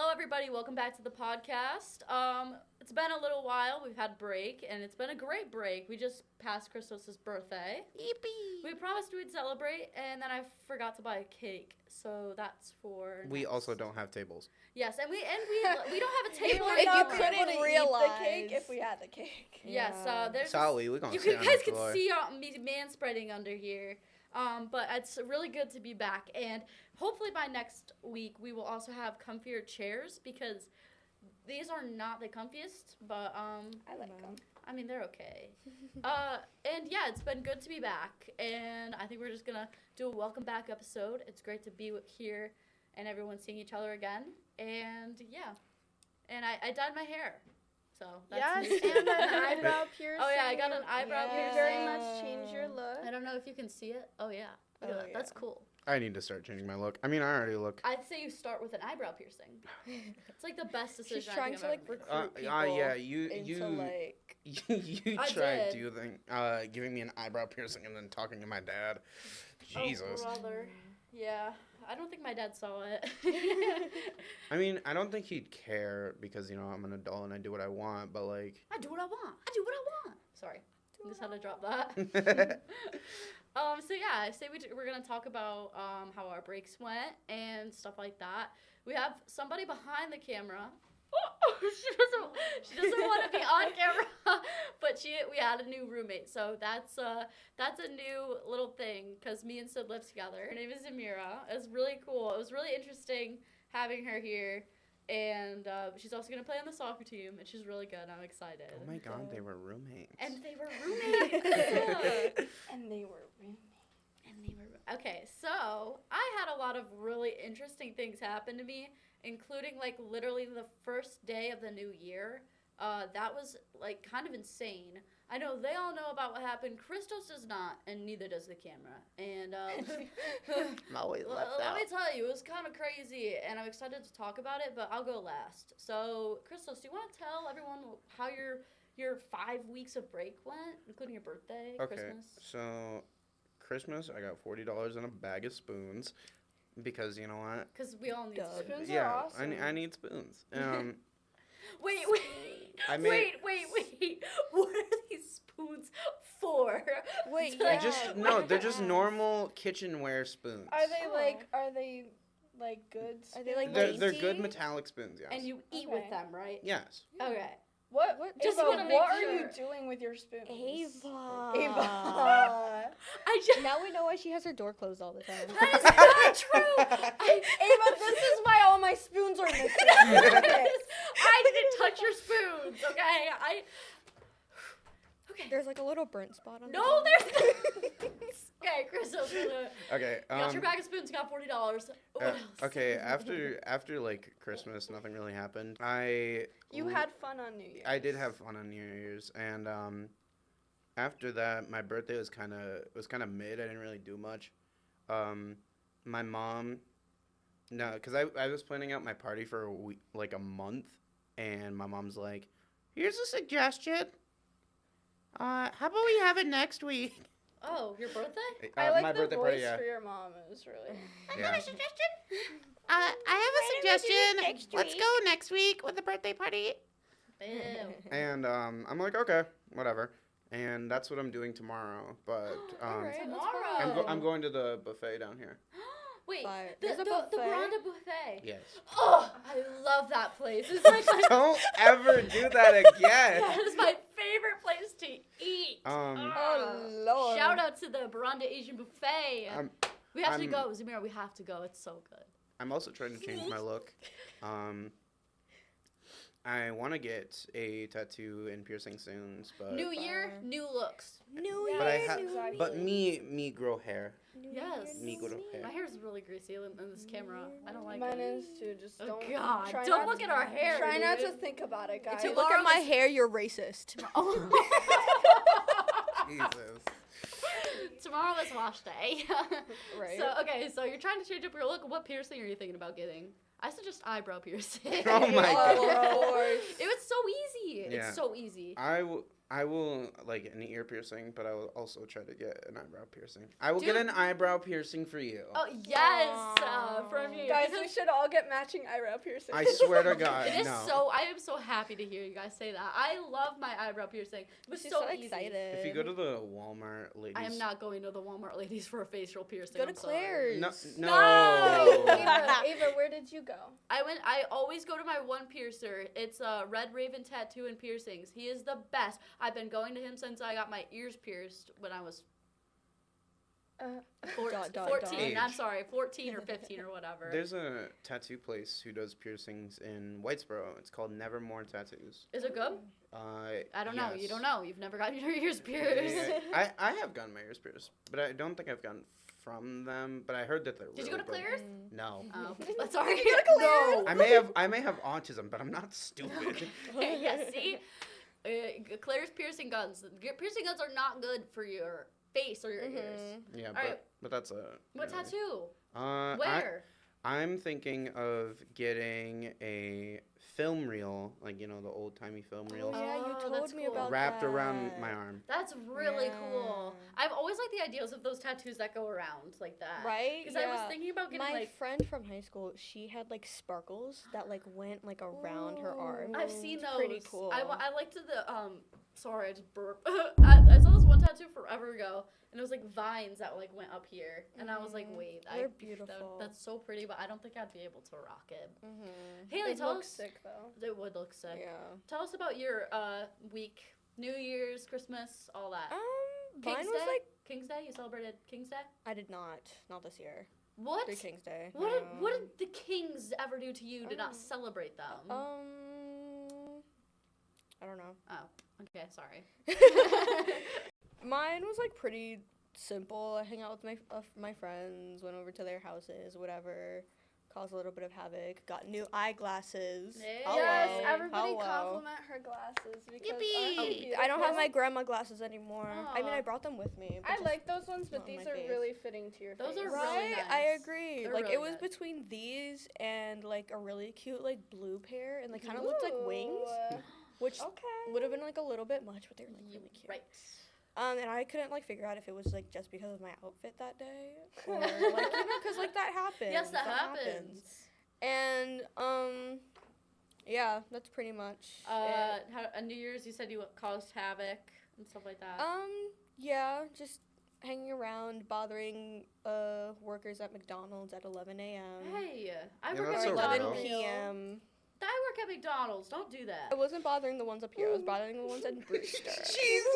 Hello, everybody. Welcome back to the podcast. It's been a little while. We've had a break, and it's been a great break. We just passed Christos' birthday. Yippee! We promised we'd celebrate, and then I forgot to buy a cake. So that's for We next. also don't have tables. Yes, and we don't have a table We would anymore. not be able to realize. eat the cake if we had the cake. Yes, there's Sally, we're going you to sit on guys the can floor. see me man-spreading under here. But it's really good to be back, and hopefully by next week we will also have comfier chairs because these are not the comfiest, but I like them. I mean they're okay. And yeah, it's been good to be back, and I think we're just gonna do a welcome back episode. It's great to be here and everyone seeing each other again, and yeah, and I dyed my hair. So that's Yes, new. and an eyebrow piercing. Oh yeah, I got an eyebrow You piercing. very much changed your look. I don't know if you can see it. Oh yeah, look at Oh, that. yeah. That's cool. I need to start changing my look. I mean, I already look. I'd say you start with an eyebrow piercing. It's like the best decision. She's trying I to think like I've ever made. recruit people Yeah, you into like. you I tried did. giving me an eyebrow piercing and then talking to my dad. Jesus. Oh, brother. Yeah, I don't think my dad saw it. I mean, I don't think he'd care because I'm an adult and I do what I want. But like. I do what I want. I do what I want. Sorry, I just had to drop that. So yeah, I say we're gonna talk about how our breaks went and stuff like that. We have somebody behind the camera. She doesn't want to be on camera, but we had a new roommate, so that's a new little thing because me and Sid live together. Her name is Amira. It's really cool. It was really interesting having her here, and she's also gonna play on the soccer team, and she's really good. I'm excited. Oh my God, they were roommates. And they were roommates. And they were roommates. Okay, so I had a lot of really interesting things happen to me, including like literally the first day of the new year. That was like kind of insane. I know they all know about what happened. Christos does not, and neither does the camera. And I'm always left let out. me tell you, it was kind of crazy, and I'm excited to talk about it. But I'll go last. So Christos, do you want to tell everyone how your 5 weeks of break went, including your birthday, Okay, Christmas? so Christmas, I got $40 in a bag of spoons because you know what? Because we all need Duh. spoons. Spoons are Yeah, awesome. I need spoons. Wait. I made- Wait. What are these spoons for? Wait, Like, they're just normal kitchenware spoons. Are they good? Are they, like, spoons? They're good dainty? metallic spoons, yes. And you eat Okay. with them, right? Yes. Okay. What? Just Ava, wanna make what are sure. you doing with your spoons? Ava. Ava. I just. Now we know why she has her door closed all the time. That is not true. Ava, this is why all my spoons are missing. I didn't touch your spoons, okay? Okay. There's like a little burnt spot on No, the there's. Okay, Chris, Okay. got your bag of spoons, got $40. What else? Okay. After like Christmas, nothing really happened. You had fun on New Year's. I did have fun on New Year's, and after that, my birthday was kind of mid. I didn't really do much. My mom, because I was planning out my party for a week, like a month, and my mom's like, "Here's a suggestion. How about we have it next week?" Oh, your birthday? I like my the birthday voice party, yeah. for your mom. It was really. Yeah. suggestion. I have a suggestion. Let's go next week with the birthday party. Boo. And I'm like, okay, whatever. And that's what I'm doing tomorrow. But Alright, that's Tomorrow. fun. I'm going to the buffet down here. Wait, Fire. the There's a Grande buffet? Buffet. Yes. Oh, I love that place. It's like my, Don't ever do that again. that is my favorite place to eat. Oh Lord. Shout out to the Baranda Asian Buffet. I'm We have to I'm- go, Zamira. We have to go. It's so good. I'm also trying to change my look. I want to get a tattoo and piercing soon, but New year, new looks. New Yeah, but I Year, ha- new exactly. but me grow hair. New Yes. Year, Me new grow me. hair. My hair is really greasy in this camera. I don't like Mine it. is too. Just Oh don't. God! Try Don't not look to- at our hair. Try not to dude. think about it, guys. If you look Tomorrow at my is- hair, you're racist. Oh. Jesus. Tomorrow is wash day. Right. So you're trying to change up your look. What piercing are you thinking about getting? I suggest eyebrow piercing. Oh my Oh, God. of course. It was so easy. Yeah. It's so easy. I I will like an ear piercing, but I will also try to get an eyebrow piercing. I will Dude. get an eyebrow piercing for you. Oh yes, from you. Guys, we Because should all get matching eyebrow piercings. I swear to God, it is no. so. I am so happy to hear you guys say that. I love my eyebrow piercing. It was She's so, so easy. excited. If you go to the Walmart, ladies. I am not going to the Walmart ladies for a facial piercing. Go to I'm sorry. Claire's. No. No. Ava, where did you go? I always go to my one piercer. It's Red Raven Tattoo and Piercings. He is the best. I've been going to him since I got my ears pierced when I was 14. Age. I'm sorry, 14 or 15 or whatever. There's a tattoo place who does piercings in Whitesboro. It's called Nevermore Tattoos. Is it good? I don't know. You yes. don't know. You've never gotten your ears pierced. Yeah, I have gotten my ears pierced, but I don't think I've gotten from them. But I heard that they're. Did really you go to good. Claire's? No. Oh, that's sorry. Did you go to Claire's? No. I may have autism, but I'm not stupid. Yeah, see? Claire's piercing guns. Piercing guns are not good for your face or your ears. Yeah, All right. but that's a. What really- tattoo? Uh, Where? I'm thinking of getting a film reel, like the old timey film reels, Yeah, you Oh, that's told me cool. about wrapped around that. my arm. That's really Yeah. cool. I've always liked the ideas of those tattoos that go around like that. Right? Because I was thinking about getting My like. friend from high school, she had like sparkles that like went like around her arm. I've seen It's those. pretty cool. I liked the Sorry, I just burped. I saw this one tattoo forever ago, and it was like vines that like went up here, and I was like, wait, They're beautiful. That's so pretty, but I don't think I'd be able to rock it. Mm-hmm. Haley, It tell looks us. sick though. It would look sick. Yeah. Tell us about your week, New Year's, Christmas, all that. Mine King's was Day? like King's Day. You celebrated King's Day. I did not this year. What? For King's Day. What did the Kings ever do to you to not Um, celebrate them? I don't know. Oh, okay, sorry. Mine was like pretty simple. I hang out with my friends, went over to their houses, whatever. Caused a little bit of havoc. Got new eyeglasses. Hey. Hello. Yes, everybody Hello. compliment her glasses because Yippee! aren't they I don't have beautiful? my grandma glasses anymore. I mean, Aw. I brought them with me. but I just like those ones, but not on these my are face. really fitting to your Those face. are right. really nice. I agree. They're like really it was good. between these and like a really cute like blue pair, and they kind of looked like wings, Ooh. which Okay. would have been like a little bit much, but they were like really cute. Right. And I couldn't like figure out if it was like just because of my outfit that day, or like because like that happens. Yes, that happens. And yeah, that's pretty much it. On New Year's, you said you caused havoc and stuff like that. Yeah, just hanging around, bothering workers at McDonald's at 11 a.m. Hey, I Yeah, work that's at so 11 McDonald's. real. p.m. I work at McDonald's. Don't do that. I wasn't bothering the ones up here. I was bothering the ones at Brewster. Jesus.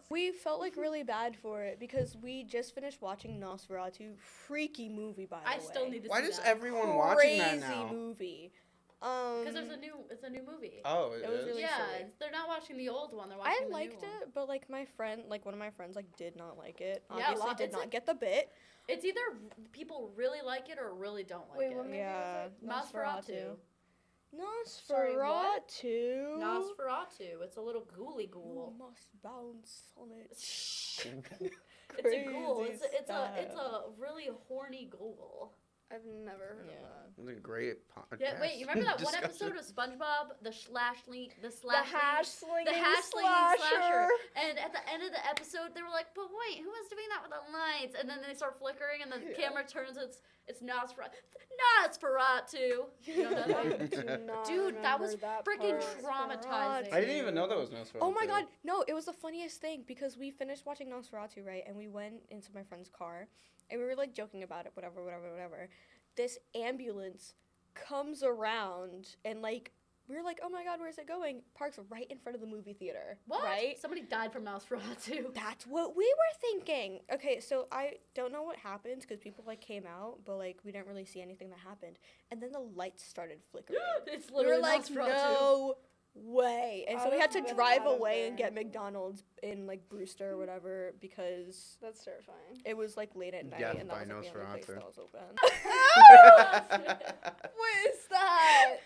We felt like really bad for it because we just finished watching Nosferatu. Freaky movie, by the way. I still need to Why see does that. everyone watching that Crazy now? movie. Because it's a new movie. Oh, It was is? really yeah, silly. they're not watching the old one. They're watching I the liked new one. it, but like my friend, like one of my friends, like did not like it. Yeah, Obviously, did it's not like- get the bit. It's either people really like it or really don't like Wait, it. what movie Yeah, Nosferatu. Sorry, what? Nosferatu. Nosferatu. It's a little ghouly You ghoul. must bounce on it. It's a ghoul. Crazy It's a style. really horny ghoul. I've never heard Yeah. of It was a great podcast. Yeah, wait, you remember that one discussion. episode of SpongeBob, the that. slash The hash slinging the hash slinging slasher. slasher. And at the end of the episode, they were like, "But wait, who was doing that with the lights?" And then they start flickering, and the camera turns. It's Nosferatu. Nosferatu. You know that I thing? do not Dude, that was remember that freaking part. traumatizing. I didn't even know that was Nosferatu. Oh my god, no, it was the funniest thing because we finished watching Nosferatu, right? And we went into my friend's car and we were like joking about it, whatever. This ambulance comes around and like, we were like, oh my god, where's it going? Parks right in front of the movie theater. What? Right? Somebody died from Nosferatu. That's what we were thinking. Okay, so I don't know what happened because people like came out, but like we didn't really see anything that happened. And then the lights started flickering. It's We literally were like, Nosferatu. no way. And so I we had to would've been drive out of away and there. get McDonald's in like Brewster or whatever because That's terrifying. it was like late at night Death and by that was like, the only place Nosferatu. that was open. What is that?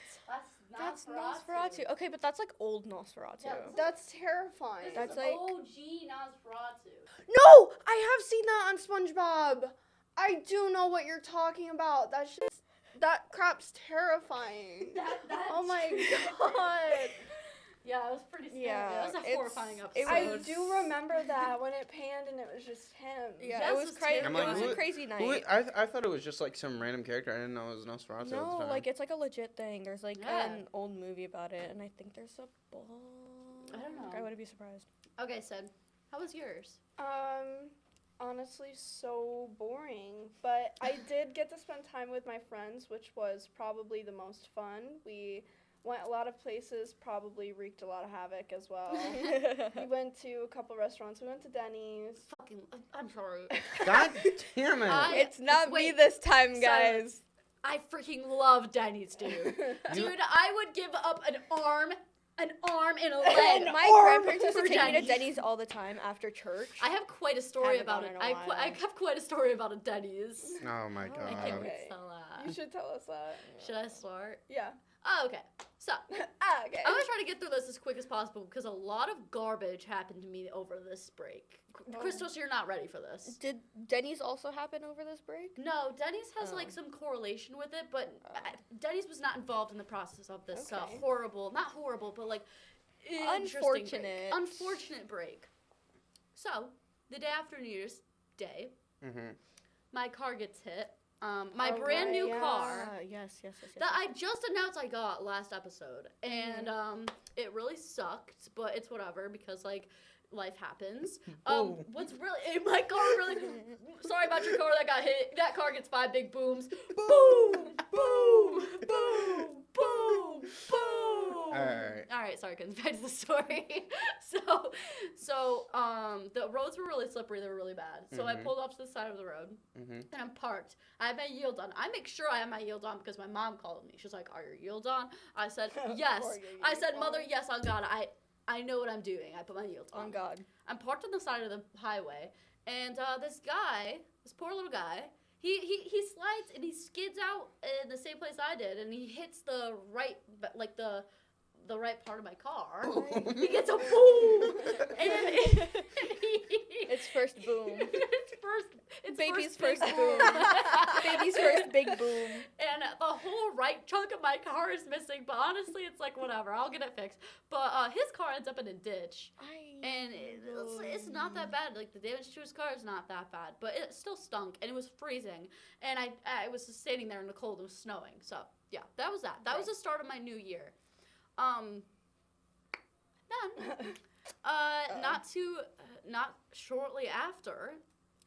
That's Nosferatu. Okay, but that's like old Nosferatu. Yeah, That's terrifying. This That's is like- OG Nosferatu. No, I have seen that on SpongeBob. I do know what you're talking about. That crap's terrifying. Oh my god. Yeah, it was pretty scary. Yeah, It was a it's- horrifying it episode. I do remember that when it panned and it was just him. Yeah, Jess it was was crazy. terrible. I'm It like, was who- a crazy night. I thought it was just like some random character. I didn't know it was Nosferatu at the No, time. like it's like a legit thing. There's like Yeah. an old movie about it, and I think there's a book. I don't know. I wouldn't be surprised. Okay, Sid, how was yours? Honestly, so boring. But I did get to spend time with my friends, which was probably the most fun. We went a lot of places, probably wreaked a lot of havoc as well. We went to a couple restaurants. We went to Denny's. Fucking, I'm sorry. God damn it! It's not me wait, this time, guys. silence. I freaking love Denny's, dude. Dude, I would give up an arm and a leg. My arm grandparents used to for take me to Denny's. Denny's all the time after church. I have quite a story Haven't about gone it. in a while. I have quite a story about a Denny's. Oh my I god. can't wait Okay. to tell that. You should tell us that. Should I start? Yeah. Oh, okay. So, Okay. I'm gonna try to get through this as quick as possible because a lot of garbage happened to me over this break. Crystal, you're not ready for this. Did Denny's also happen over this break? No, Denny's has Oh. like some correlation with it, but Denny's was not involved in the process of this Okay. not horrible, but like interesting unfortunate break. So, the day after New Year's Day, Mhm. my car gets hit. My Oh, brand new right, yeah. car Yes. that I just announced I got last episode, and it really sucked, but it's whatever because like life happens. Boom. What's really my car really? Sorry about your car that got hit. That car gets 5 big booms. Boom, boom, boom, boom, boom. Alright. All right. Sorry, couldn't back to the story. so the roads were really slippery. They were really bad. So I Mhm. pulled off to the side of the road. Mhm. And I'm parked. I have my yield on. I make sure I have my yield on because my mom called me. She's like, "Are your yields on?" I said, "Yes." Are your I said, yields "Mother, on? yes, on God. I know what I'm doing. I put my yields on." On God. I'm parked on the side of the highway, and this poor little guy, he slides and he skids out in the same place I did, and he hits the right, like the right part of my car. He gets a boom, and It's first boom. it's Baby's big first boom. Baby's first big boom. And the whole right chunk of my car is missing, but honestly, it's like whatever. I'll get it fixed. But his car ends up in a ditch, and it's not that bad. Like the damage to his car is not that bad, but it still stunk, and it was freezing, and I was just standing there in the cold. It was snowing, so yeah, that was that. That was the start of my new year. Then, not shortly after,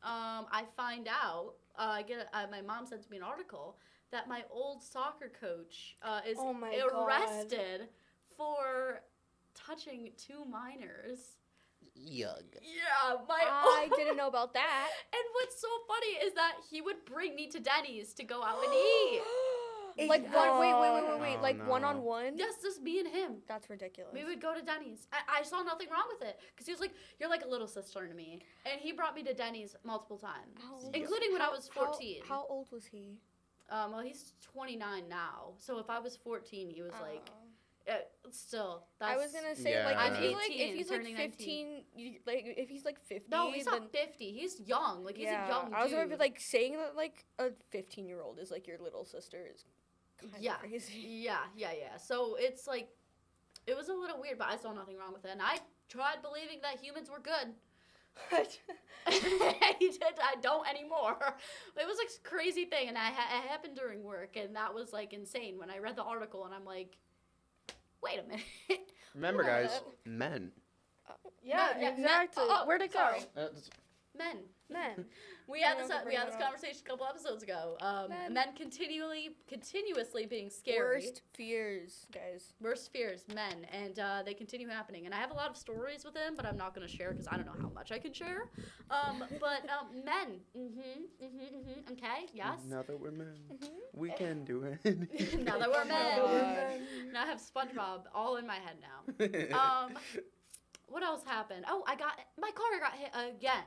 I find out. My mom sent me an article that my old soccer coach is Oh my God. arrested for touching 2 minors. Yug. Yeah, I didn't know about that. And what's so funny is that he would bring me to Denny's to go out and eat. Like one, wait, Oh, like no. 1-on-1. Just me and him. That's ridiculous. We would go to Denny's. I saw nothing wrong with it because he was like, "You're like a little sister to me," and he brought me to Denny's multiple times, How old including when I was 14. How old was he? Well, he's 29 now, so if I was 14, he was like, still. That's, I was gonna say Yeah. like I'm if he's like 18, if he's like turning 15, if he's like 50. no, he's then, not 50. He's young. Like he's a young dude. I was gonna be like saying that like a 15-year-old is like your little sister is kind Yeah. of crazy. Yeah. So it's like, it was a little weird, but I saw nothing wrong with it, and I tried believing that humans were good. He did. I don't anymore. It was like a crazy thing, and it happened during work, and that was like insane. When I read the article, and I'm like, wait a minute. Remember, guys, What? men. Yeah, No, yeah, exactly. men- Where'd it go? sorry. That's- Men. Men. We had I this. never We had bring this it up. conversation a couple episodes ago. Men. Men continuously being scary. Worst fears, guys. Worst fears, men, and they continue happening. And I have a lot of stories with them, but I'm not going to share because I don't know how much I can share. But men, okay, yes. Now that we're men, Mm-hmm. we can do it. Now that we're men. God. Now I have SpongeBob all in my head now. What else happened? Oh, my car got hit again.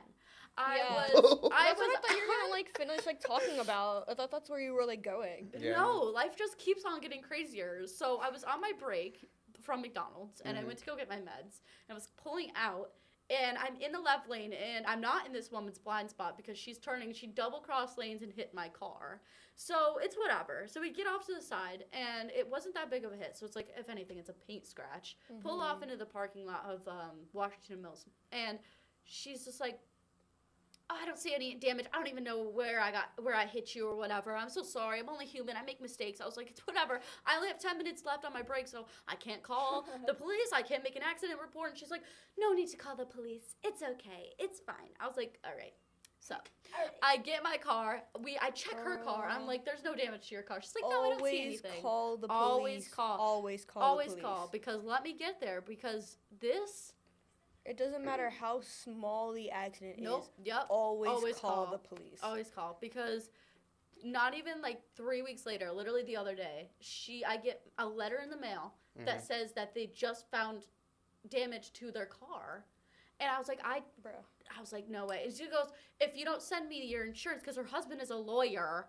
I Yeah. was That's what I thought you were gonna like finish like talking about. I thought that's where you were like going. Yeah. No, life just keeps on getting crazier. So I was on my break from McDonald's, and I Mhm. went to go get my meds, and I was pulling out, and I'm in the left lane, and I'm not in this woman's blind spot because she's turning. She double crossed lanes and hit my car. So it's whatever. So we get off to the side, and it wasn't that big of a hit. So it's like, if anything, it's a paint scratch. Pull off into the parking lot of Washington Mills, and she's just like, oh, I don't see any damage. I don't even know where I hit you or whatever. I'm so sorry. I'm only human. I make mistakes. I was like, it's whatever. I only have 10 minutes left on my break, so I can't call the police. I can't make an accident report. And she's like, no need to call the police. It's okay. It's fine. I was like, all right. So I get my car. I check her car. I'm like, there's no damage to your car. She's like, no, I don't see anything. Call the police. Always call. Always call Always the police. call, because let me get there, because this... It doesn't matter how small the accident Nope. is. Yep. Always call the police. Always call, because not even like 3 weeks later, literally the other day, I get a letter in the mail that says that they just found damage to their car, and I was like, I was like, no way. And she goes, if you don't send me your insurance, because her husband is a lawyer,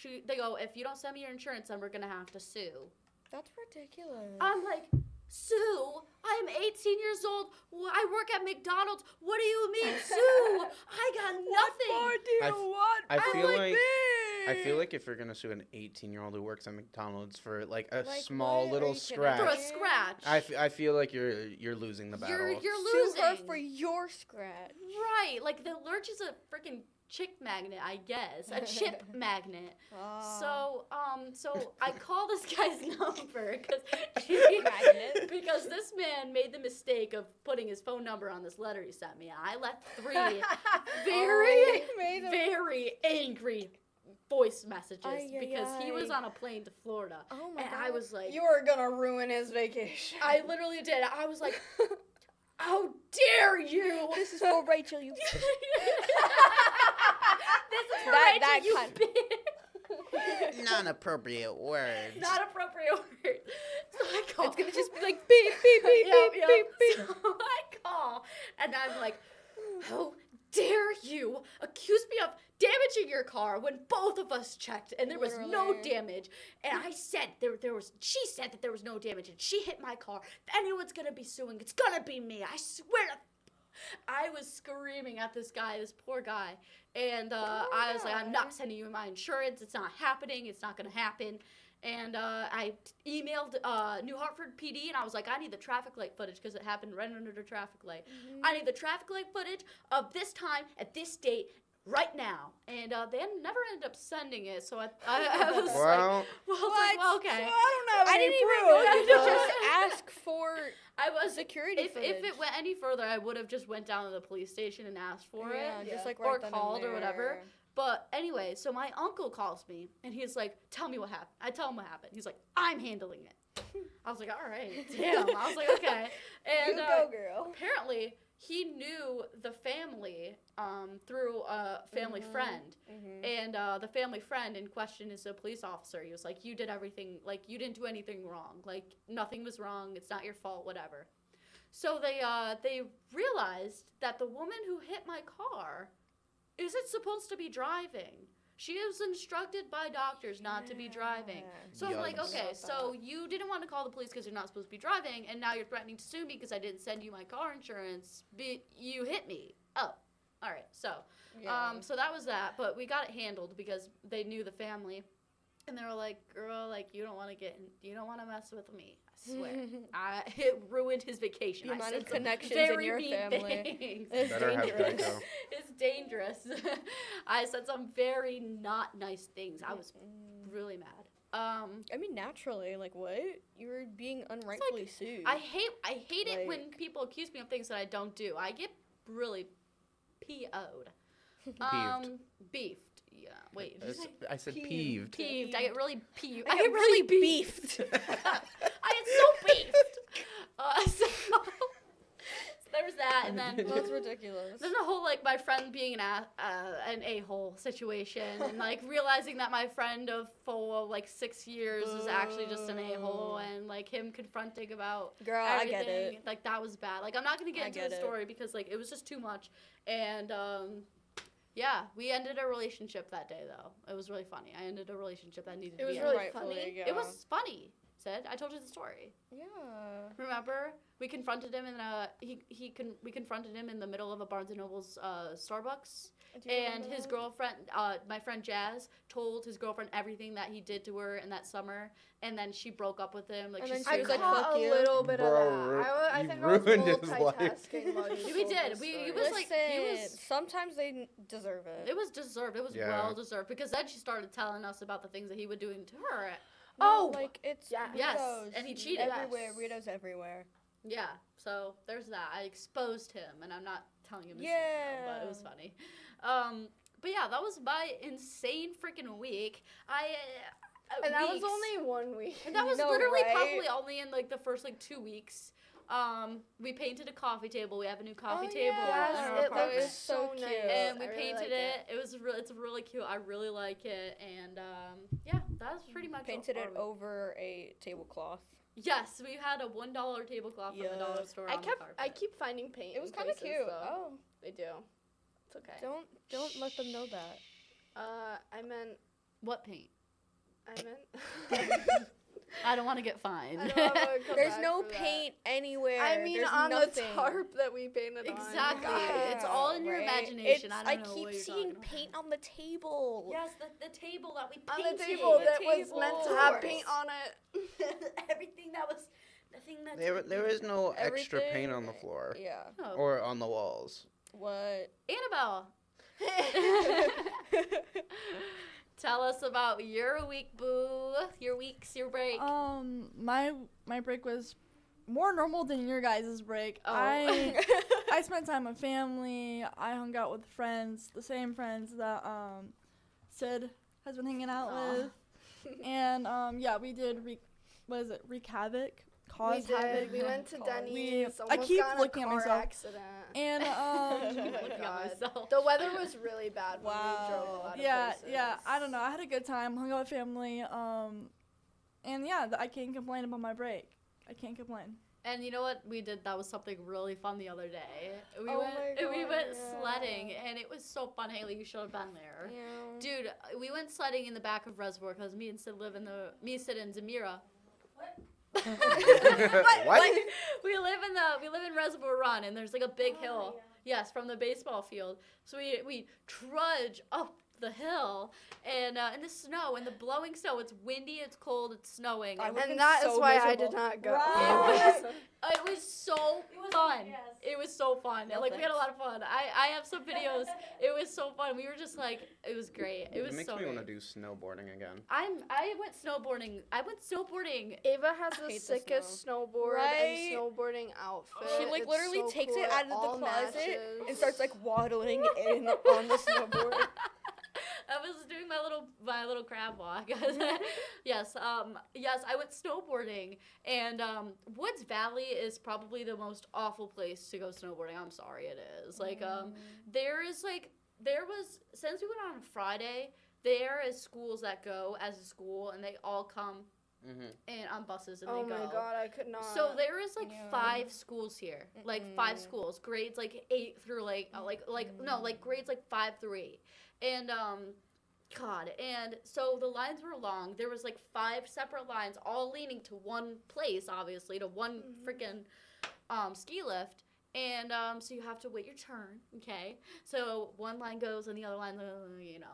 they go, if you don't send me your insurance, then we're gonna have to sue. That's ridiculous. I'm like, sue? I'm 18 years old. I work at McDonald's. What do you mean, sue? I got nothing. I feel like if you're gonna sue an 18-year-old who works at McDonald's for like a small what little are you scratch, For a scratch. I feel like you're losing the battle. You're Sue losing. her for your scratch. Right. Like, the lurch is a freaking chick magnet, I guess. A chip magnet. So I call this guy's number because this man made the mistake of putting his phone number on this letter he sent me. I left 3 very angry voice messages because he was on a plane to Florida. Oh my and God. I was like, You were gonna ruin his vacation. I literally did. I was like, how dare you? This is for Rachel, you. This is for That Rachel, you kind. bitch. Non-appropriate words. Not appropriate words. So I call. It's gonna just be like beep beep beep Yep, beep yep. beep beep. So I call, and I'm like, how dare you accuse me of damaging your car when both of us checked and there was no Literally. damage, and I said she said that there was no damage, and she hit my car. If anyone's gonna be suing, it's gonna be me. I swear to... I was screaming at this guy, this poor guy, and I was like, I'm not sending you my insurance. It's not happening. It's not gonna happen. And I emailed New Hartford PD, and I was like, I need the traffic light footage because it happened right under the traffic light. I need the traffic light footage of this time at this date right now. And they never ended up sending it, so I was like, okay. So I don't have I any didn't even proof. know you proof. could just ask for I was security if footage. it went any further, I would have just went down to the police station and asked for it. Yeah, just like Or right then and called or whatever. there. But anyway, so my uncle calls me, and he's like, tell me what happened. I tell him what happened. He's like, I'm handling it. I was like, all right, damn. I was like, okay. And You go, girl. apparently, he knew the family through a family friend. And the family friend in question is a police officer. He was like, you did everything, like, you didn't do anything wrong. Like, nothing was wrong. It's not your fault, whatever. So they realized that the woman who hit my car isn't supposed to be driving. She was instructed by doctors not to be driving. So I'm like, Yikes. okay, so you didn't want to call the police because you're not supposed to be driving, and now you're threatening to sue me because I didn't send you my car insurance. You hit me. Oh, all right. So, so that was that. But we got it handled because they knew the family, and they were like, "Girl, like you don't want to mess with me. I swear." It ruined his vacation. The I amount said of some connections in very your mean family. things. It's Better have dangerous. Geico. It's dangerous. I said some very not nice things. I was really mad. I mean, naturally, like what? You were being unrightfully sued. I hate it when Like- people accuse me of things that I don't do. I get really PO'd. Beefed. Yeah. Wait. Did you say I said peeved. peeved? I get really peeved. I get really beefed. I get so beefed. So there's that, and then That's ridiculous. there's a whole like my friend being an a-hole situation, and like realizing that my friend of for like 6 years is actually just an a-hole, and like him confronting about Girl, I everything. get it. Like that was bad. Like I'm not gonna get I into get the it. story because like it was just too much, and yeah, we ended a relationship that day though. It was really funny. I ended a relationship that needed It to was be really ended. funny. Yeah. It was funny. Sid. I told you the story. Yeah. Remember? We confronted him we confronted him in the middle of a Barnes & Noble's Starbucks. And his girlfriend, my friend Jazz, told his girlfriend everything that he did to her in that summer, and then she broke up with him. Like, And she then I she was like, caught "Fuck a you." little bit Bro, of that. I you think I was ruined his life. multitasking while you We told did. this He story. was like, he Listen, was. sometimes they deserve it. It was deserved. It was Yeah. well deserved, because then she started telling us about the things that he was doing to her. Oh, like it's yeah. Yes, weirdos. and he cheated. everywhere. Yes. Weirdos everywhere. Yeah, so there's that. I exposed him, and I'm not telling him this now, but it was funny. But yeah, that was my insane freaking week. And that was weeks. only 1 week. And that was No, literally right? probably only in like the first like 2 weeks. We painted a coffee table. We have a new coffee table Yes, in our it apartment. looks so cute. nice. And we I really painted like it. It was it's really cute. I really like it. And yeah, that's pretty much Painted our it week. over a tablecloth. Yes, we had a $1 tablecloth from the dollar Yes. store. I on the kept. carpet. I keep finding paint. It was kind of cute. Though. Oh, They do. It's okay. don't let them know that. I meant. What paint? I meant. I don't want to get fined. I don't wanna come There's back no for that. paint anywhere. I mean, There's on nothing. the tarp that we painted on. Exactly. God. It's all in your Right? imagination. It's- I don't know keep what you're seeing talking paint on the table. Yes, the table that we On painted. the table that The was meant to have table. paint on it. Everything that was the thing that There is no extra paint on the Everything- floor Yeah. Oh. or on the walls. What? Annabelle, tell us about your week, boo. Your weeks, your break. My break was more normal than your guys' break. Oh. I spent time with family. I hung out with friends, the same friends that Sid has been hanging out Aw. with. And yeah, we did wreak havoc, cause havoc. We went to We- Denny's. I Almost keep got in looking a at car myself. accident. And Oh my Looking at God. myself. The weather was really bad when Wow. we drove a lot of yeah, places. yeah, I don't know. I had a good time, hung out with family. And yeah, I can't complain about my break. I can't complain. And you know what we did? That was something really fun the other day. We Oh went my we God, went yeah. sledding, and it was so fun. Haley, you should have been there. Yeah. Dude, we went sledding in the back of Reservoir because me, Sid, and Zamira. What? We live in Reservoir Run, and there's like a big hill. Yes, from the baseball field. So we trudge up the hill, and in the snow, in the blowing snow. It's windy, it's cold, it's snowing. I and would've And been that is so why I miserable. did not go. Right. it was so fun. yes. It was so fun. No Like, we had a thanks. lot of fun. I have some videos. It was so fun. We were just like, it was great. It was makes so me want to great. do snowboarding again. I went snowboarding. Ava has I the hate the sickest snowboard Right? and snowboarding outfit. She like It's literally so takes cool. it out of the all closet matches. and starts like waddling in on the snowboard. I was doing my little crab walk. Yes, yes, I went snowboarding, and Woods Valley is probably the most awful place to go snowboarding. I'm sorry, it is. Like, there was, since we went on a Friday, there is schools that go as a school, and they all come and on buses and Oh they go. my God, I could not. So there is like Yeah. 5 schools here, like 5 Mm-mm. schools, grades like 8 through like grades like 5 through 8, and God, and so the lines were long. There was like 5 separate lines, all leading to one place, obviously, to one freaking ski lift. And so you have to wait your turn, okay? So one line goes and the other line, you know.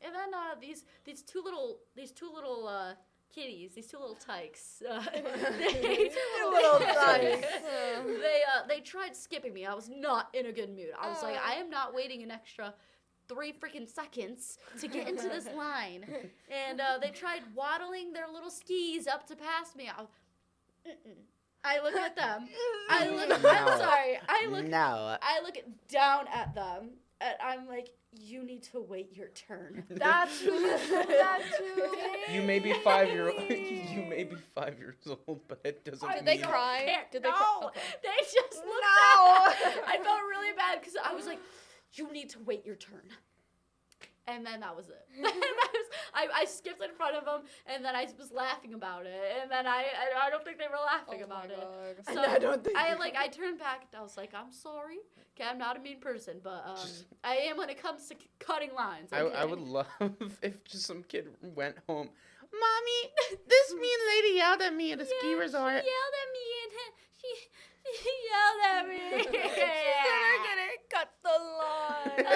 And then these two little kitties, these two little tykes. little tykes. They tried skipping me. I was not in a good mood. I was like, I am not waiting an extra 3 freaking seconds to get into this line. And they tried waddling their little skis up to pass me. I look at them. I'm sorry. I look down at them, and I'm like, you need to wait your turn. That's who you said that to. You may be 5 year old. You may be 5 years old, but it doesn't. Did they mean- cry? Did they No, cry? Okay. they just looked No. at. I felt really bad because I was like, you need to wait your turn. And then that was it. I skipped in front of them, and then I was laughing about it, and then I don't think they were laughing Oh about my it. God. So I don't think I turned back and I was like, I'm sorry. Okay, I'm not a mean person, but I am when it comes to cutting lines. I okay? would love if just some kid went home Mommy, this mean lady yelled at me at a ski resort. She yelled at me and she yelled at me. Cut the line.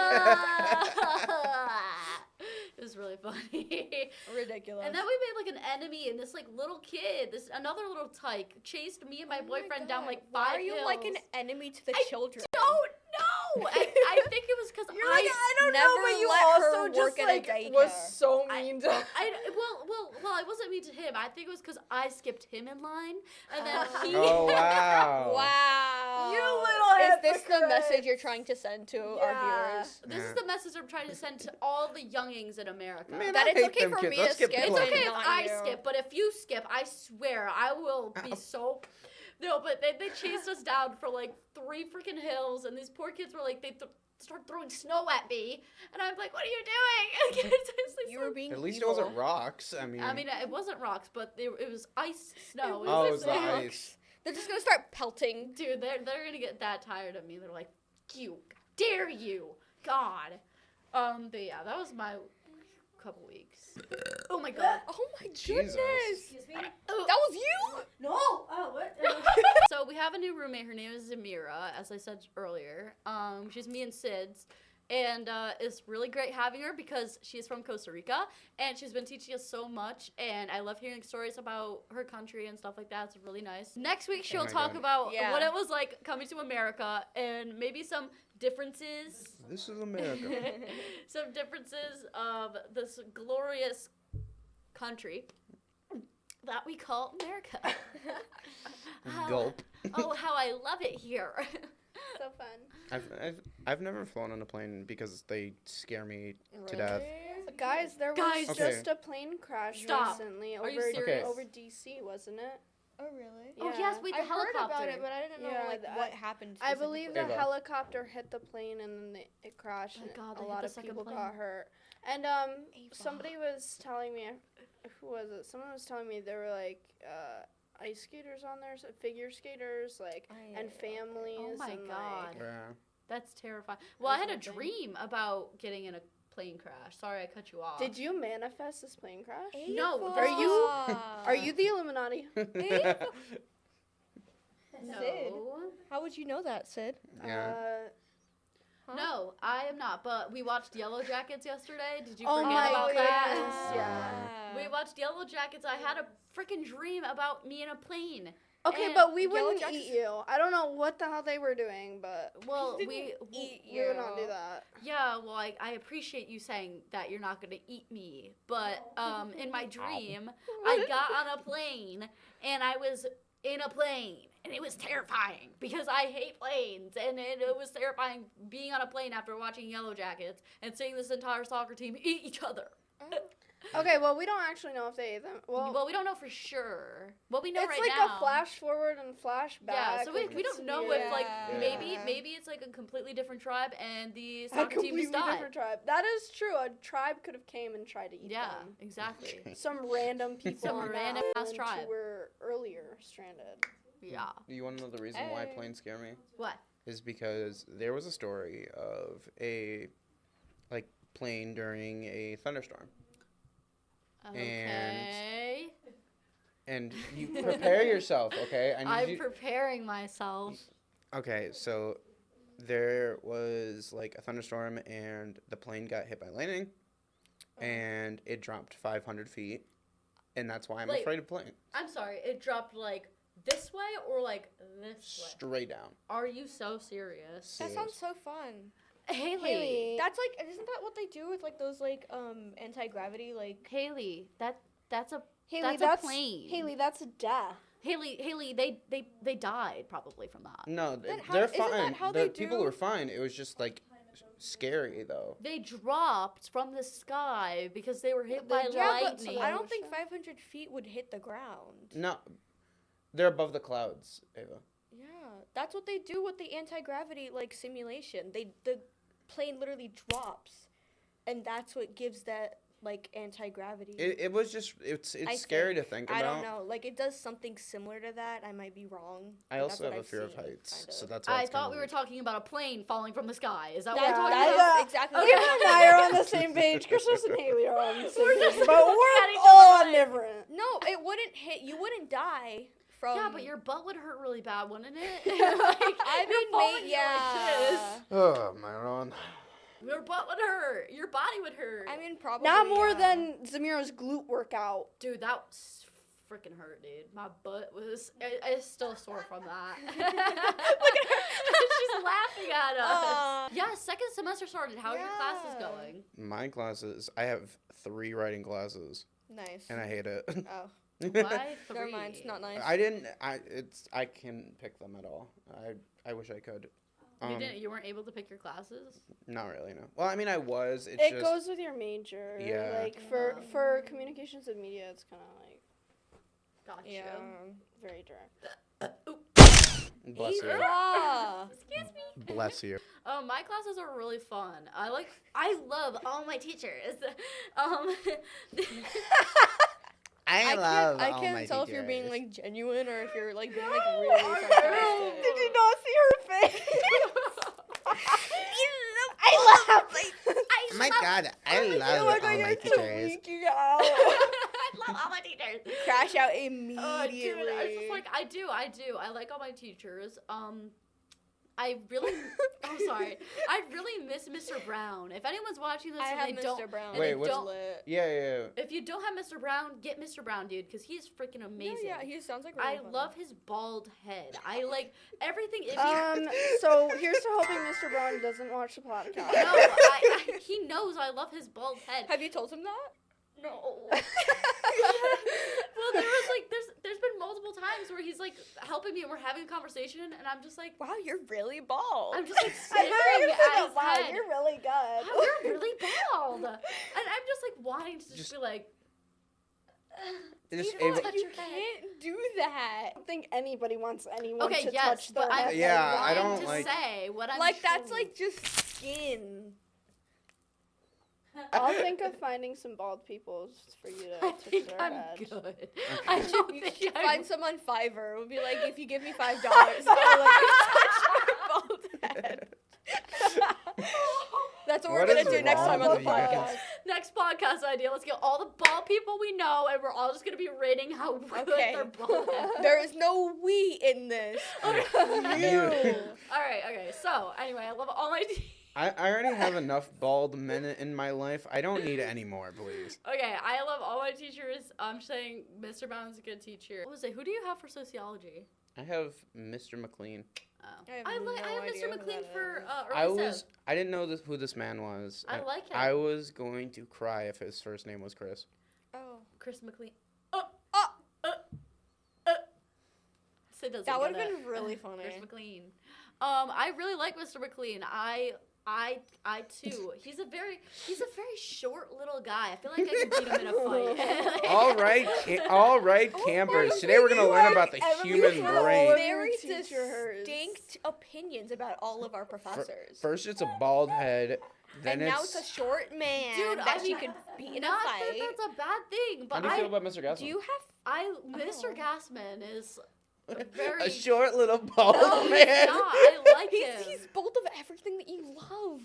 It was really funny. Ridiculous. And then we made like an enemy, and this like little kid, another little tyke, chased me and my boyfriend down like 5 Why are you hills. like an enemy to the children? Don't know. I think it was because You're like, I don't know, never but you let also her just work at a like daycare. was so mean to well, I wasn't mean to him. I think it was because I skipped him in line, and then he. Oh, wow. Wow. You little Is this the hypocrite. message you're trying to send to our viewers? This is the message I'm trying to send to all the youngings in America. Man, That I it's hate okay them for kids. me Let's to skip skip It's planes. okay if not I you. skip, but if you skip, I swear I will be so. No, but they chased us down for like 3 freaking hills, and these poor kids were like, start throwing snow at me, and I'm like, what are you doing? You were being At least evil. it wasn't rocks. I mean, it wasn't rocks, but it was ice, snow. oh, it was was the ice. They're just gonna start pelting. Dude, they're gonna get that tired of me. They're like, you, dare you, God. But yeah, that was my couple weeks. Oh my God. Oh my Jesus. goodness. Excuse me. That was you? No. Oh, what? So we have a new roommate. Her name is Zamira, as I said earlier. She's me and Sid's. And it's really great having her because she's from Costa Rica and she's been teaching us so much. And I love hearing stories about her country and stuff like that. It's really nice. Next week, she'll my talk God. about Yeah. what it was like coming to America and maybe some differences. This is America. Some differences of this glorious country that we call America. Gulp. Oh, how I love it here. So fun. I've never flown on a plane because they scare me to death. Guys, there was Guys. just a plane crash Stop. recently Are you over serious? over DC, wasn't it? Oh really? Oh, yes, we I the heard helicopter. about it, but I didn't know Yeah, like what happened. I believe the Ava. helicopter hit the plane and then it crashed. Oh my and God, they a hit lot the of second people plane. got hurt. And somebody was telling me, who was it? Someone was telling me there were like ice skaters on there, so figure skaters, like, and families. Oh my and, God. Like, Yeah. That's terrifying. Well, I had a That's one thing. dream about getting in a plane crash. Sorry, I cut you off. did you manifest this plane crash? No, Are you the Illuminati? No. How would you know that, Sid? Yeah. Huh? No, I am not. But we watched Yellow Jackets yesterday. Did you Oh forget my about that? goodness, yeah. We watched Yellow Jackets. I had a freaking dream about me in a plane. Okay, And but we Yellow wouldn't Jackets- eat you. I don't know what the hell they were doing, but Well, Didn't we eat we would not do that. Yeah, well, I appreciate you saying that you're not going to eat me. But in my dream, I got on a plane, and I was in a plane. And it was terrifying because I hate planes. And it was terrifying being on a plane after watching Yellow Jackets and seeing this entire soccer team eat each other. Okay, well, we don't actually know if they ate them. Well, we don't know for sure. What we know it's right like now. a flash forward and flash back. Yeah, so we like, don't it's know weird. if, like, Yeah. maybe it's, like, a completely different tribe and the A soccer team completely just died. different tribe. That is true. A tribe could have came and tried to eat Yeah, them. exactly. Some random people Some on that random ass island tribe. who were earlier stranded. Yeah. You want to know the reason why Hey. planes scare me? What? Is because there was a story of a plane during a thunderstorm. Okay. And you prepare yourself, okay? I need I'm you. preparing myself. Okay, so there was like a thunderstorm and the plane got hit by lightning and it dropped 500 feet. And that's why I'm Wait. afraid of planes. I'm sorry, it dropped like this way or like this way? Straight down. Are you so serious? That sounds so fun. Haley. Haley. That's like, isn't that what they do with like those like anti-gravity like? Haley, that's a Haley, That's a plane. Haley, that's death. Haley, they died probably from that. No, Then how- they're isn't that fine. how The they people do- were fine. It was just like scary though. They dropped from the sky because they were hit by Yeah, but lightning. I don't think 500 feet would hit the ground. No, they're above the clouds, Ava. Yeah, that's what they do with the anti-gravity like simulation. The plane literally drops, and that's what gives that like anti-gravity. It was just it's I scary to think about. I don't know. Like, it does something similar to that. I might be wrong. I but also that's have what a fear I've of seen, heights, kind of. so that's why I it's thought kinda we were weird. talking about a plane falling from the sky. Is that That's what we're Yeah, talking that's about? exactly. Kim and I are on the same page. Christmas and Haley are on the same We're page, just but looking at each we're all other like- different. No, it wouldn't hit. You wouldn't die from. Yeah, but your butt would hurt really bad, wouldn't it? I You're mean, falling mate, yeah. Oh man. Your butt would hurt. Your body would hurt. I mean, probably. Not more yeah. than Zamira's glute workout. Dude, that was freaking hurt, dude. My butt was. It's still sore from that. Look at her. She's laughing at us. Yeah, second semester started. How are your classes Yeah. going? My classes, I have 3 writing classes, Nice. and I hate it. Oh, Why 3? never mind. It's not nice. I can't pick them at all. I wish I could. You weren't able to pick your classes? Not really, no. Well, I mean, I was. It's It just goes with your major. Yeah. Like for communications and media, it's kind of like Gotcha. Yeah. very direct. bless you. Eva! Excuse me. Bless you. My classes are really fun. I love all my teachers. love I all can't my tell if you're being teachers. like genuine or if you're like being like No, really I sarcastic. Did you not see her face? I love Oh my god, I love Oh my all God, my you're teachers. tweaking out. I love all my teachers. Crash out Dude, immediately. it's just like I do. I like all my teachers. I really, I'm sorry. I really miss Mr. Brown. If anyone's watching this I and have they Mr. don't, Brown. and Wait, they what's- don't, lit. Yeah. if you don't have Mr. Brown, get Mr. Brown, dude, because he's freaking amazing. Yeah, he sounds like. Really I funny. love his bald head. I like everything. If you, So here's to hoping Mr. Brown doesn't watch the podcast. no, he knows I love his bald head. Have you told him that? No. Well, there was like, there's been multiple times where he's like helping me and we're having a conversation and I'm just like, Wow, you're really bald. I'm just like I staring heard you at say his that. Wow, head. you're really good. Wow, you're really bald. And I'm just like wanting to just be like, Just you know Ava- touch you your head. can't do that. I don't think anybody wants anyone Okay, to yes, touch their but I'm head. Yeah, I trying don't to like- say what I'm Like that's trying- like just skin. I'll think of finding some bald people for you to I touch think their I'm head. good. I don't You think should I'm find some on Fiverr. It would be like if you give me $5, I'll let you touch my bald head. That's what we're What gonna is do next wrong time on the with you guys? podcast. Next podcast idea. Let's get all the bald people we know, and we're all just gonna be rating how good Okay. their bald head. There is no we in this. You. All right. Okay. So anyway, I love all my. I already have enough bald men in my life. I don't need any more, please. Okay, I love all my teachers. I'm saying Mr. Brown's a good teacher. What was it? Who do you have for sociology? I have Mr. McLean. Oh. I have I no have idea Mr. who McLean that for is. early Civ. I didn't know who this man was. I like him. I was going to cry if his first name was Chris. Oh. Chris McLean. Sid doesn't That would get have it. been really funny. Chris McLean. I really like Mr. McLean. I too. He's a very short little guy. I feel like I could beat him in a fight. All right, campers. Today we're gonna learn about the human everything all brain. over Very your teachers. distinct opinions about all of our professors. First, it's a bald head. Then and now it's a short man Dude, that I she mean, could beat in a Not fight. that that's a bad thing, but How do you feel about Mr. Gassman? Do you have Mr. Oh. Gassman is a very a short little bald No, he's man. not. I like him. he's bold of everything that you love.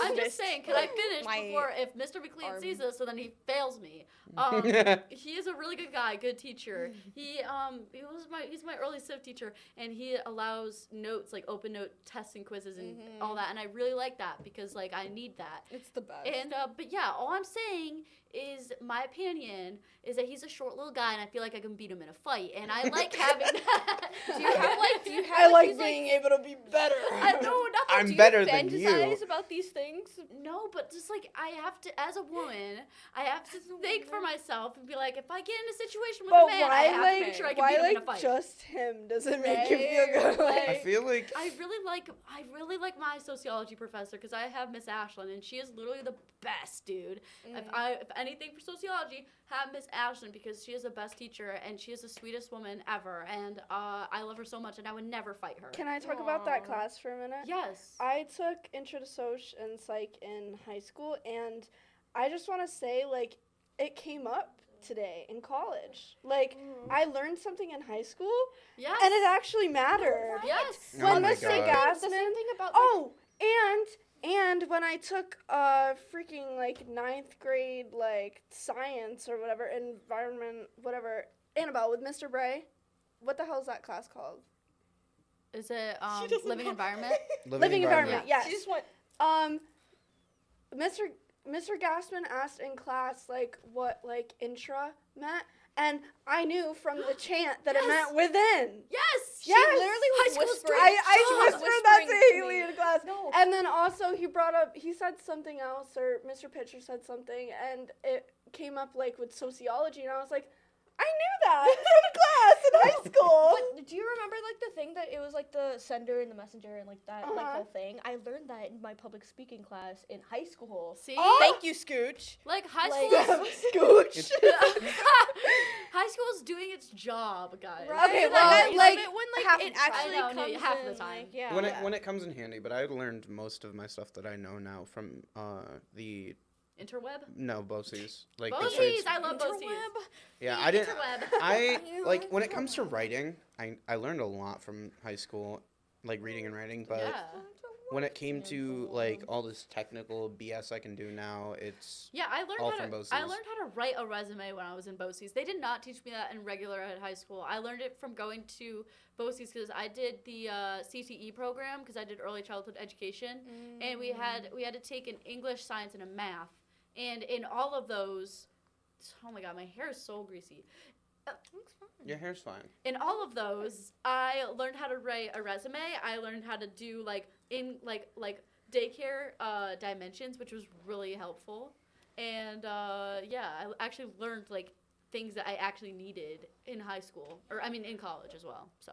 I'm just saying, can I finish my before if Mr. McLean arm. sees this, so then he fails me. He is a really good guy, good teacher. He's my early Civ teacher, and he allows notes like open note tests and quizzes and all that, and I really like that because like I need that. It's the best. And but yeah, all I'm saying is my opinion is that he's a short little guy, and I feel like I can beat him in a fight, and I like having that. do you have I like these, being able to be better. I know nothing. I'm do you better than you. fantasize about these things? No, but just like I have to, as a woman, I have to think for myself and be like, if I get in a situation with But a man, I have to make sure I can beat him in a fight. just him doesn't make you feel good? I feel like I really like my sociology professor because I have Miss Ashlyn and she is literally the best, dude. If anything for sociology, have Miss Ashton because she is the best teacher and she is the sweetest woman ever. And I love her so much and I would never fight her. Can I talk about that Aw. class for a minute? Yes. I took Intro to Soc and Psych in high school, and I just want to say, like, it came up today in college. Like, I learned something in high school, Yes. and it actually mattered. Yes. Oh When my Mr. God. The same Gassman, thing about and when I took freaking like 9th grade like science or whatever, environment, whatever, Annabelle with Mr. Bray. What the hell is that class called? Is it She doesn't living know. environment? Living environment. Yes. She just went. Mr. Gassman asked in class like what like intra meant, and I knew from the chant that it Yes. meant within. Yes. She Yes. literally was High school whispering. I She was whispered that whispering to me. Haley in class. No. And then also he said something else, or Mr. Pitcher said something, and it came up like with sociology, and I was like, I knew that from class in high school. But do you remember like the thing that it was like the sender and the messenger and like that like whole thing? I learned that in my public speaking class in high school. See? Thank you, Scooch. Like high Like- school Scooch. high school is doing its job, guys. Okay, Like, well, I love like, it when half like it the time. actually I know, no, comes half the in, time. like, yeah. When it comes in handy, but I learned most of my stuff that I know now from the Interweb? BOCES. Like BOCES! trades- I love BOCES. Interweb. Yeah, The I didn't. interweb. I You like like when it comes to interweb. writing. I learned a lot from high school, like reading and writing. But Yeah. when it came to like all this technical BS I can do now, it's Yeah, I learned all how from to. BOCES. I learned how to write a resume when I was in BOCES. They did not teach me that in regular ed high school. I learned it from going to BOCES because I did the CTE program because I did early childhood education, and we had to take an English, science, and a math. And in all of those, oh my god, my hair is so greasy. your hair's fine. In all of those, I learned how to write a resume. I learned how to do like daycare dimensions, which was really helpful. And yeah, I actually learned like things that I actually needed in high school, or I mean in college as well. So,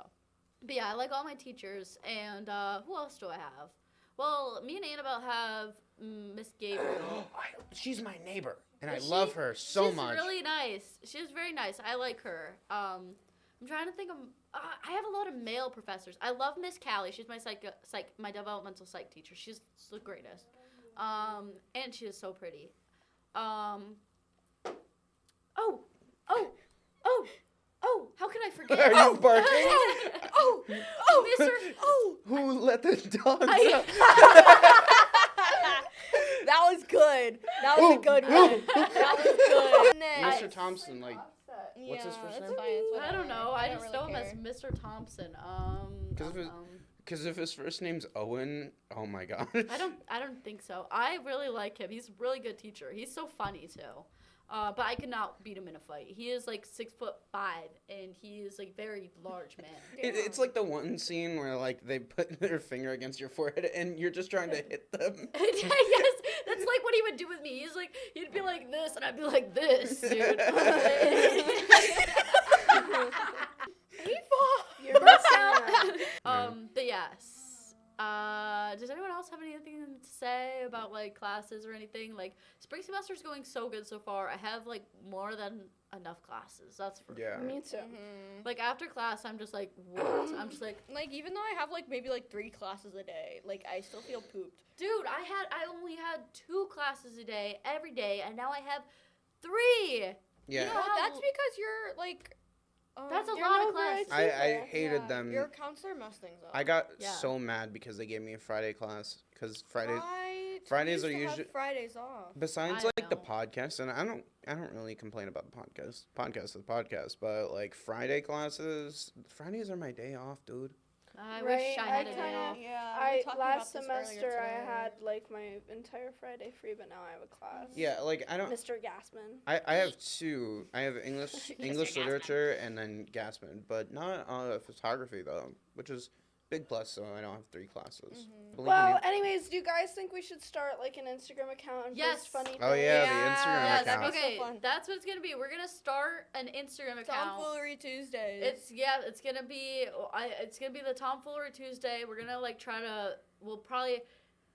but yeah, I like all my teachers. And who else do I have? Well, me and Annabelle have Miss Gabriel. She's my neighbor, and Is I love she? her so She's much. really nice. She's very nice. I like her. I'm trying to think of. I have a lot of male professors. I love Miss Callie. She's my my developmental psych teacher. She's the greatest. And she is so pretty. Oh. How can I forget? Are you barking? Mr. Who let the dogs I- out? That was good. That was a good one. That was good. Mr. Thompson, like, what's his first that's name? fine, it's I don't know. whatever. I don't just really know him care. as Mr. Thompson. 'Cause if his first name's Owen, oh my god. I don't think so. I really like him. He's a really good teacher. He's so funny too. But I could not beat him in a fight. He is like 6'5", and he is like very large man. It's like the one scene where like they put their finger against your forehead and you're just trying to hit them. Yes, that's like what he would do with me. He'd be like this, and I'd be like this, dude. You're missing out. But yes. Does anyone else have anything to say about like classes or anything? Like spring semester's going so good so far. I have like more than enough classes. That's for Yeah. Me too. like after class, I'm just like what? I'm just like, Like even though I have like maybe like 3 classes a day, like I still feel pooped. dude, I only had 2 classes a day every day, and now I have 3. Yeah. You know Well, how- that's because you're like. That's a You're lot no of classes. good I teacher. hated them. Your counselor messed things up. I got Yeah. so mad because they gave me a Friday class because Fridays Right. Fridays We are used to have usually- Fridays off. besides I like the know. podcast, and I don't really complain about the podcast. Podcast is the podcast, but like Friday classes, Fridays are my day off, dude. I Right, wish I I had a day kinda- off. Yeah. Last semester I had like my entire Friday free, but now I have a class. Yeah, like I don't. Mr. Gassman. I have 2. I have English Gassman. literature and then Gassman, but not photography though, which is big plus. So I don't have 3 classes. Believe Well, me. anyways, do you guys think we should start like an Instagram account and Yes. post funny things? Oh, yeah, the Yeah, Instagram Yes, account. okay, So fun. that's what it's gonna be. We're gonna start an Instagram account. Tomfoolery Tuesdays. It's gonna be the Tomfoolery Tuesday. We're gonna like we'll probably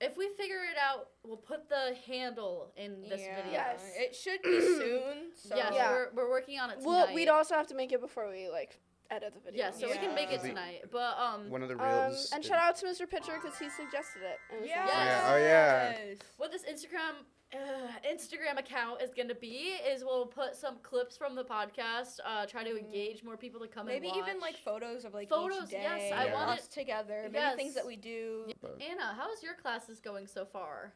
If we figure it out, we'll put the handle in this video. Yes. It should be soon. So. Yes, Yeah. we're working on it tonight. Well, we'd also have to make it before we edit the video. Yeah, so we can make it Yeah. tonight. But One of the reels. And shout out to Mr. Pitcher because he suggested it. And it was Yes. awesome. Yeah, oh, yeah. what this Instagram account is gonna be is we'll put some clips from the podcast, try to engage more people to come Maybe and watch. even like photos of like Photos, each day. yes, I of want us together. Maybe yes. things that we do. Anna, how's your classes going so far?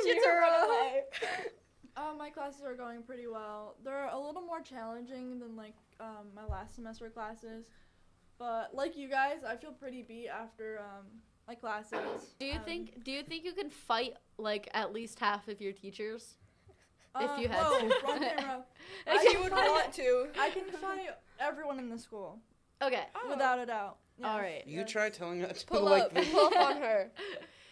Samira. My classes are going pretty well. They're a little more challenging than like my last semester classes, but like you guys, I feel pretty beat after my classes. Do you think you can fight like at least half of your teachers? If you had whoa, to. wrong camera. You would want to. I can fight everyone in the school Okay. without a doubt. Yes. All right. You try telling that to Pull like up on her.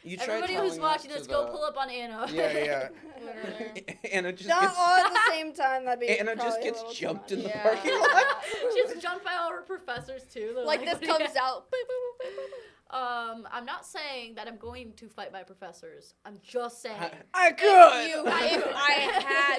you try Everybody telling who's watching that this, to go the- pull up on Anna. Yeah. Literally. Anna just Not gets all at the same time. That'd be Anna just probably a gets little too jumped in much. the Yeah. parking lot. She's jumped by all her professors too. They're Like this what do comes you- out. Boop, boop, boop, boop, boop. I'm not saying that I'm going to fight my professors. I'm just saying. I If I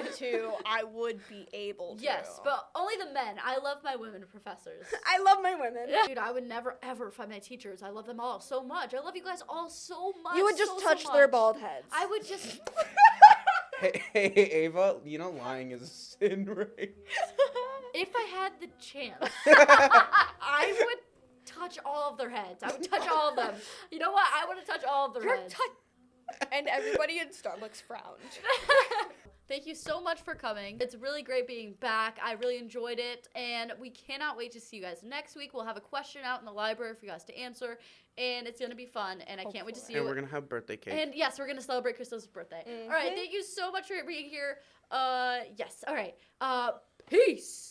had to, I would be able to. Yes, but only the men. I love my women professors. I love my women. Dude, I would never ever fight my teachers. I love them all so much. I love you guys all so much. You would just so touch much. their bald heads. I would just. Hey, Ava, you know lying is a sin, right? If I had the chance, I would touch all of their heads. I would touch all of them. You know what? I want to touch all of their You're heads. And everybody in Starbucks frowned. Thank you so much for coming. It's really great being back. I really enjoyed it, and we cannot wait to see you guys next week. We'll have a question out in the library for you guys to answer, and it's gonna be fun. And I can't wait to see And you. we're gonna have birthday cake. And yes, we're gonna celebrate Crystal's birthday. All right, thank you so much for being here. Yes. All right. Peace.